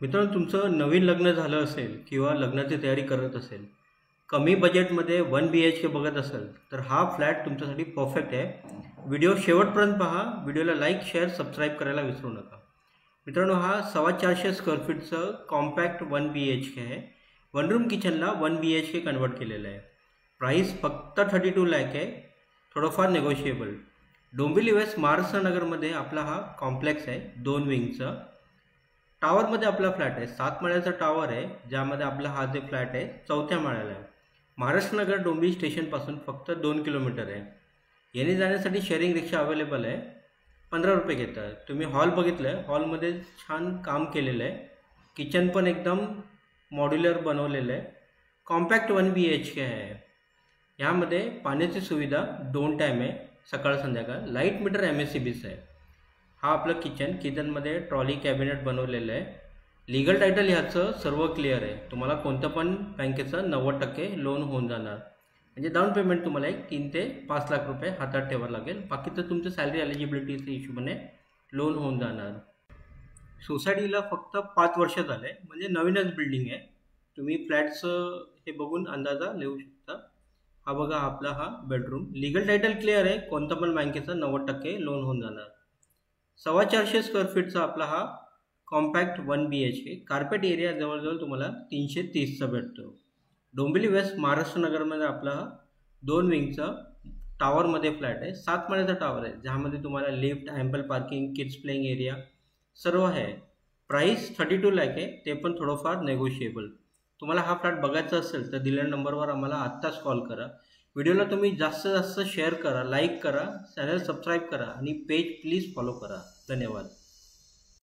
मित्रांनो, तुमचं नवीन लग्न झालं असेल किंवा लग्नाची तयारी करत असेल, कमी बजेटमध्ये 1 BHK बघत असेल तर हा फ्लॅट तुमच्यासाठी परफेक्ट आहे. व्हिडिओ शेवटपर्यंत पहा. व्हिडिओला लाईक, शेअर, सबस्क्राईब करायला विसरू नका. मित्रांनो, हा 450 स्क्वेअर फीटचं कॉम्पॅक्ट 1 BHK आहे. वन रूम किचनला 1 BHK कन्वर्ट केलेलं आहे. प्राईस फक्त 32 लाख आहे. थोडंफार नेगोशिएबल. डोंबिवली वेस्ट महाराष्ट्र नगरमध्ये आपला हा कॉम्प्लेक्स आहे. 2 विंगचं टावरमध्ये आपला फ्लॅट आहे. 7 माळ्याचा टावर आहे, ज्यामध्ये आपला हा जे फ्लॅट आहे 4थ्या माळ्याला आहे. महाराष्ट्र नगर डोंबिवली स्टेशनपासून फक्त 2 किलोमीटर आहे. येणे जाण्यासाठी शेअरिंग रिक्षा अवेलेबल आहे. 15 रुपये घेतात. तुम्ही हॉल बघितलं आहे, हॉलमध्ये छान काम केलेलं आहे. किचन पण एकदम मॉड्युलर बनवलेलं आहे. कॉम्पॅक्ट 1 BHK आहे. ह्यामध्ये पाण्याची सुविधा 2 टाईम आहे, सकाळ संध्याकाळ. लाईट मीटर MSCBचं आहे. हा आपलं किचनमध्ये ट्रॉली कॅबिनेट बनवलेलं आहे. लीगल टायटल ह्याचं सर्व क्लिअर आहे. तुम्हाला कोणतं पण बँकेचं 90% लोन होऊन जाणार. म्हणजे डाऊन पेमेंट तुम्हाला एक 3 ते 5 लाख रुपये हातात ठेवावं लागेल. बाकीचं तुमचं सॅलरी एलिजिबिलिटीच्या हिशोबाने लोन होऊन जाणार. सोसायटीला फक्त 5 वर्ष झाले, म्हणजे नवीनच बिल्डिंग आहे. तुम्ही फ्लॅटचं हे बघून अंदाजा लिहू शकता. हा बघा आपला हा बेडरूम. लीगल टायटल क्लिअर आहे. कोणतं पण बँकेचं 90% लोन होऊन जाणार. 450 स्क्वेअर फीटचा आपला हा कॉम्पॅक्ट 1 BHK. कार्पेट एरिया जवळजवळ तुम्हाला 330चा भेटतो. डोंबिवली वेस्ट महाराष्ट्र नगरमध्ये आपला हा 2 विंगचा टावरमध्ये फ्लॅट आहे. 7 माळ्याचा टावर आहे, ज्यामध्ये तुम्हाला lift, ample parking, kids playing area सर्व आहे. प्राईस 32 लाख आहे. ते पण थोडंफार नेगोशिएबल. तुम्हाला हा फ्लॅट बघायचा असेल तर दिलेल्या नंबरवर आम्हाला आत्ताच कॉल करा. व्हिडिओला तुम्ही जास्तीत जास्त शेअर करा, लाईक करा, चॅनल सबस्क्राईब करा आणि पेज प्लीज फॉलो करा. धन्यवाद.